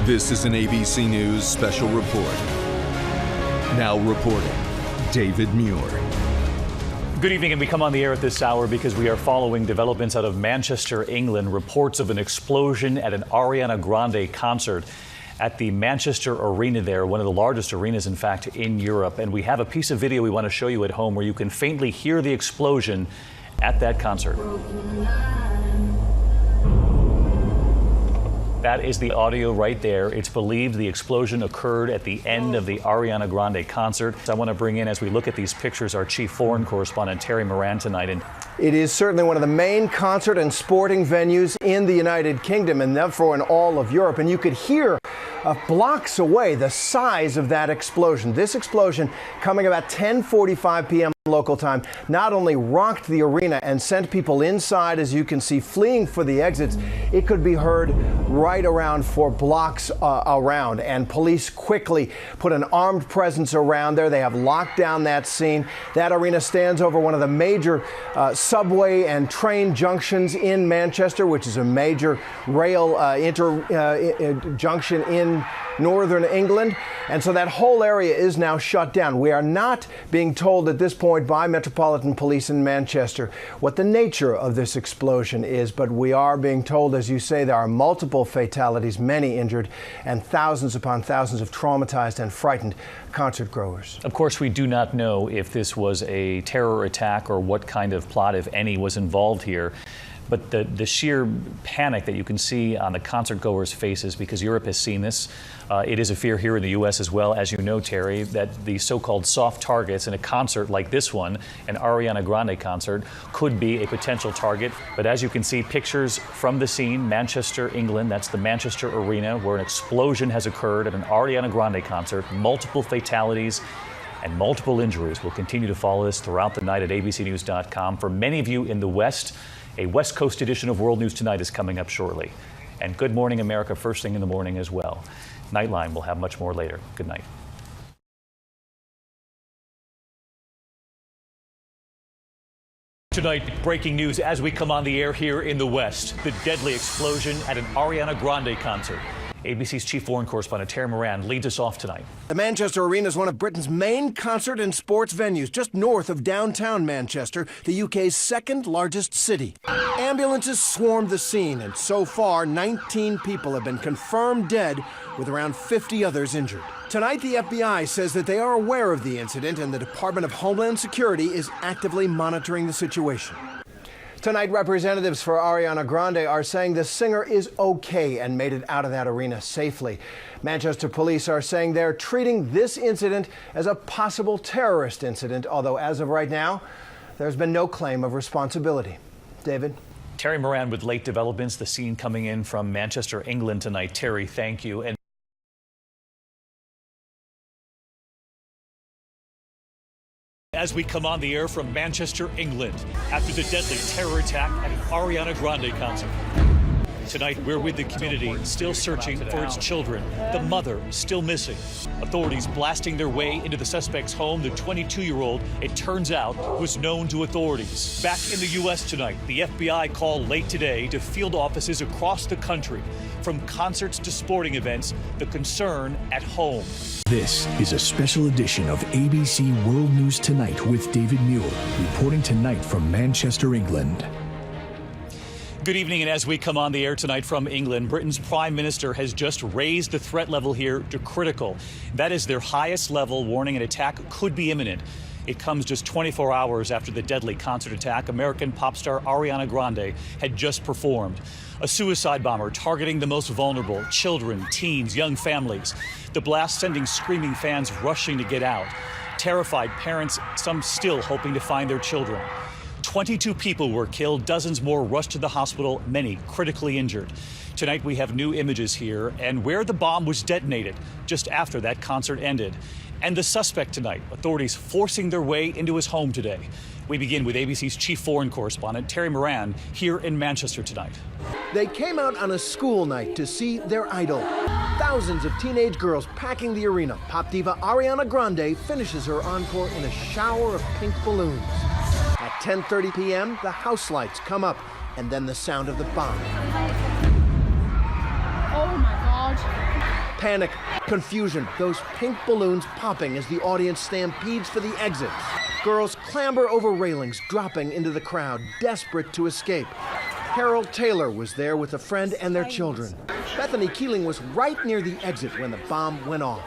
This is an ABC News special report. Now reporting, David Muir. Good evening, and we come on the air at this hour because we are following developments out of Manchester, England. Reports of an explosion at an Ariana Grande concert at the Manchester Arena there, one of the largest arenas, in fact, in Europe. And we have a piece of video we want to show you at home where you can faintly hear the explosion at that concert. That is the audio right there. It's believed the explosion occurred at the end of the Ariana Grande concert. I want to bring in, as we look at these pictures, our chief foreign correspondent, Terry Moran, tonight. And it is certainly one of the main concert and sporting venues in the United Kingdom and therefore in all of Europe. And you could hear blocks away the size of that explosion. This explosion, coming about 10:45 p.m. local time, not only rocked the arena and sent people inside, as you can see, fleeing for the exits. It could be heard right around for blocks around, and police quickly put an armed presence around there. They have locked down that scene. That arena stands over one of the major subway and train junctions in Manchester, which is a major rail junction in northern England. And so that whole area is now shut down. We are not being told at this point by Metropolitan Police in Manchester what the nature of this explosion is, but we are being told, as you say, there are multiple fatalities, many injured, and thousands upon thousands of traumatized and frightened concert goers. of course, we do not know if this was a terror attack or what kind of plot, if any, was involved here. But the sheer panic that you can see on the concert goers' faces, because Europe has seen this, it is a fear here in the U.S. as well, as you know, Terry, that the so-called soft targets in a concert like this one, an Ariana Grande concert, could be a potential target. But as you can see, pictures from the scene, Manchester, England, that's the Manchester Arena, where an explosion has occurred at an Ariana Grande concert, multiple fatalities and multiple injuries. We'll continue to follow this throughout the night at abcnews.com. For many of you in the West, a West Coast edition of World News Tonight is coming up shortly. And Good Morning America first thing in the morning as well. Nightline will have much more later. Good night. Tonight, breaking news as we come on the air here in the West. The deadly explosion at an Ariana Grande concert. ABC's chief foreign correspondent Terry Moran leads us off tonight. The Manchester Arena is one of Britain's main concert and sports venues, just north of downtown Manchester, the UK's second largest city. Ambulances swarmed the scene, and so far, 19 people have been confirmed dead, with around 50 others injured. Tonight, the FBI says that they are aware of the incident, and the Department of Homeland Security is actively monitoring the situation. Tonight, representatives for Ariana Grande are saying the singer is okay and made it out of that arena safely. Manchester police are saying they're treating this incident as a possible terrorist incident, although as of right now, there's been no claim of responsibility. David? Terry Moran with late developments, the scene coming in from Manchester, England tonight. Terry, thank you. And as we come on the air from Manchester, England, after the deadly terror attack at an Ariana Grande concert. Tonight, we're with the community, still searching for its children. The mother still missing. Authorities blasting their way into the suspect's home. The 22-year-old, it turns out, was known to authorities. Back in the U.S. tonight, the FBI called late today to field offices across the country. From concerts to sporting events, the concern at home. This is a special edition of ABC World News Tonight with David Muir, reporting tonight from Manchester, England. Good evening, and as we come on the air tonight from England, Britain's Prime Minister has just raised the threat level here to critical. That is their highest level, warning an attack could be imminent. It comes just 24 hours after the deadly concert attack American pop star Ariana Grande had just performed. A suicide bomber targeting the most vulnerable, children, teens, young families. The blast sending screaming fans rushing to get out. Terrified parents, some still hoping to find their children. 22 people were killed, dozens more rushed to the hospital, many critically injured. Tonight we have new images here and where the bomb was detonated just after that concert ended. And the suspect tonight, authorities forcing their way into his home today. We begin with ABC's chief foreign correspondent Terry Moran here in Manchester tonight. They came out on a school night to see their idol. Thousands of teenage girls packing the arena. Pop diva Ariana Grande finishes her encore in a shower of pink balloons. At 10:30 p.m., the house lights come up, and then the sound of the bomb. Oh my God. Panic, confusion, those pink balloons popping as the audience stampedes for the exits. Girls clamber over railings, dropping into the crowd, desperate to escape. Harold Taylor was there with a friend and their children. Bethany Keeling was right near the exit when the bomb went off.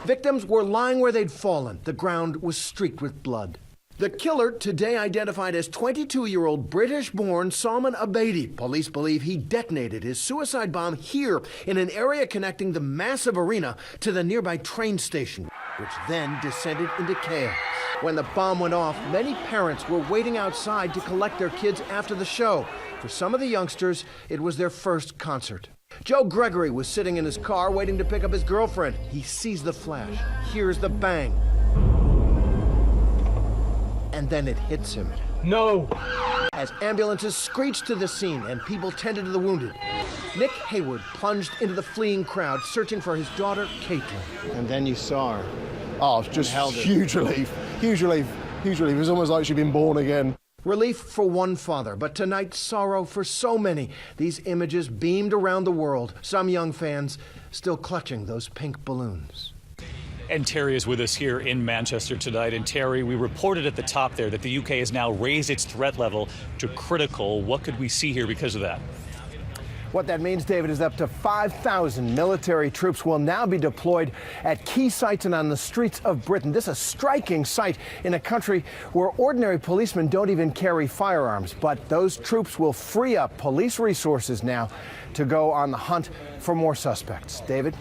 Victims were lying where they'd fallen. The ground was streaked with blood. The killer, today identified as 22-year-old British-born Salman Abedi. Police believe he detonated his suicide bomb here in an area connecting the massive arena to the nearby train station, which then descended into chaos. When the bomb went off, many parents were waiting outside to collect their kids after the show. For some of the youngsters, it was their first concert. Joe Gregory was sitting in his car waiting to pick up his girlfriend. He sees the flash, hears the bang, and then it hits him. No! As ambulances screeched to the scene and people tended to the wounded, Nick Hayward plunged into the fleeing crowd, searching for his daughter, Caitlin. And then you saw her. Oh, just huge relief. Huge relief. Huge relief. It was almost like she'd been born again. Relief for one father, but tonight sorrow for so many. These images beamed around the world, some young fans still clutching those pink balloons. And Terry is with us here in Manchester tonight. And Terry, we reported at the top there that the UK has now raised its threat level to critical. What could we see here because of that? What that means, David, is up to 5,000 military troops will now be deployed at key sites and on the streets of Britain. This is a striking sight in a country where ordinary policemen don't even carry firearms. But those troops will free up police resources now to go on the hunt for more suspects. David?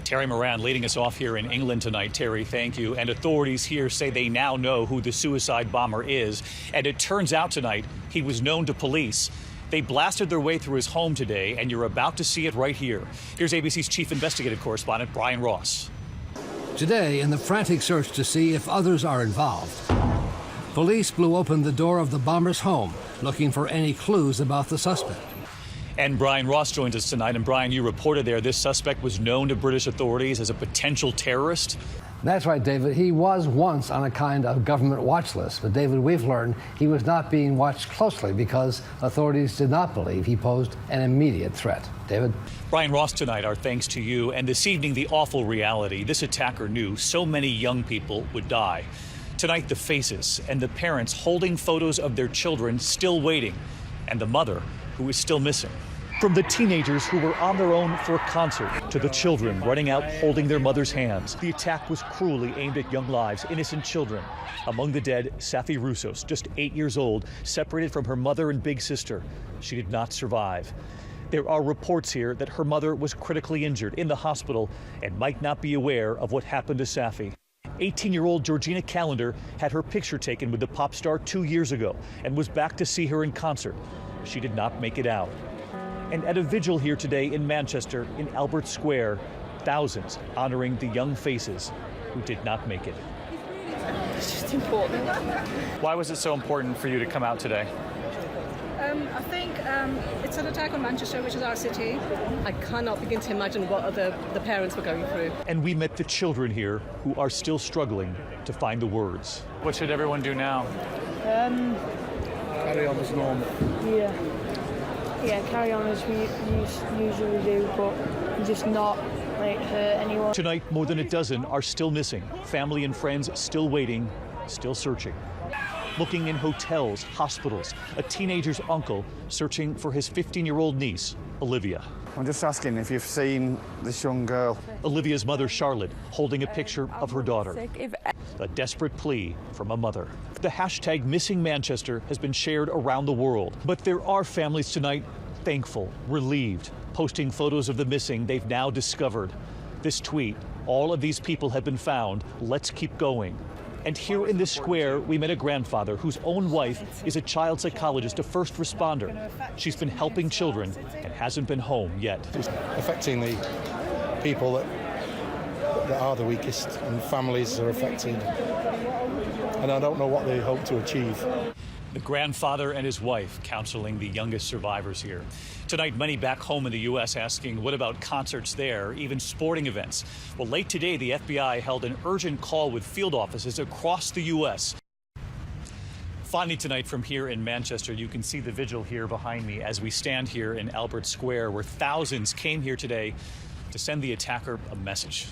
Terry Moran leading us off here in England tonight. Terry, thank you. And authorities here say they now know who the suicide bomber is. And it turns out tonight he was known to police. They blasted their way through his home today, and you're about to see it right here. Here's ABC's chief investigative correspondent, Brian Ross. Today, in the frantic search to see if others are involved, police blew open the door of the bomber's home, looking for any clues about the suspect. And Brian Ross joins us tonight. And Brian, you reported there this suspect was known to British authorities as a potential terrorist. That's right, David. He was once on a kind of government watch list. But, David, we've learned he was not being watched closely because authorities did not believe he posed an immediate threat. David? Brian Ross tonight, our thanks to you. And this evening, the awful reality. This attacker knew so many young people would die. Tonight, the faces and the parents holding photos of their children still waiting. And the mother who is still missing. From the teenagers who were on their own for a concert to the children running out holding their mother's hands. The attack was cruelly aimed at young lives, innocent children. Among the dead, Safi Roussos, just 8 years old, separated from her mother and big sister. She did not survive. There are reports here that her mother was critically injured in the hospital and might not be aware of what happened to Safi. 18-year-old Georgina Callender had her picture taken with the pop star 2 years ago and was back to see her in concert. She did not make it out. And at a vigil here today in Manchester, in Albert Square, thousands honoring the young faces who did not make it. It's just important. Why was it so important for you to come out today? I think it's an attack on Manchester, which is our city. I cannot begin to imagine what the parents were going through. And we met the children here who are still struggling to find the words. What should everyone do now? Carry on as normal. Yeah, carry on as we usually do, but just not hurt anyone. Tonight, more than a dozen are still missing. Family and friends still waiting, still searching. Looking in hotels, hospitals, a teenager's uncle searching for his 15-year-old niece, Olivia. I'm just asking if you've seen this young girl. Olivia's mother, Charlotte, holding a picture of her daughter. A desperate plea from a mother. The hashtag Missing Manchester has been shared around the world. But there are families tonight thankful, relieved, posting photos of the missing they've now discovered. This tweet, all of these people have been found. Let's keep going. And here in this square, we met a grandfather whose own wife is a child psychologist, a first responder. She's been helping children and hasn't been home yet. Affecting the people that are the weakest, and families are affected. And I don't know what they hope to achieve. The grandfather and his wife counseling the youngest survivors here. Tonight, many back home in the U.S. asking, what about concerts there, even sporting events? Well, late today, the FBI held an urgent call with field offices across the U.S. Finally tonight from here in Manchester, you can see the vigil here behind me as we stand here in Albert Square, where thousands came here today to send the attacker a message.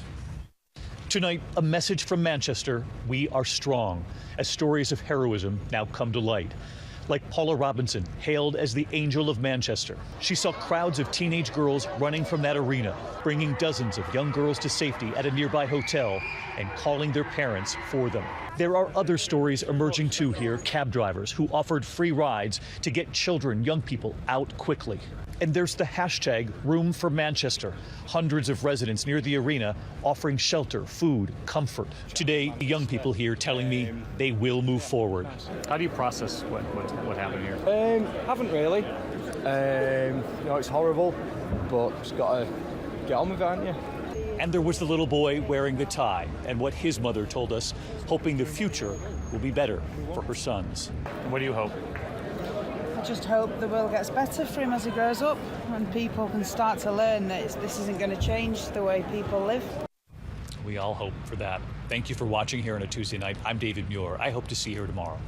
Tonight, a message from Manchester: we are strong, as stories of heroism now come to light. Like Paula Robinson, hailed as the Angel of Manchester. She saw crowds of teenage girls running from that arena, bringing dozens of young girls to safety at a nearby hotel and calling their parents for them. There are other stories emerging too here, cab drivers who offered free rides to get children, young people out quickly. And there's the hashtag Room for Manchester. Hundreds of residents near the arena offering shelter, food, comfort. Today, young people here telling me they will move forward. How do you process what happened here? Haven't really. It's horrible, but just got to get on with it, haven't you? And there was the little boy wearing the tie and what his mother told us, hoping the future will be better for her sons. What do you hope? I just hope the world gets better for him as he grows up and people can start to learn that this isn't going to change the way people live. We all hope for that. Thank you for watching here on a Tuesday night. I'm David Muir. I hope to see you here tomorrow.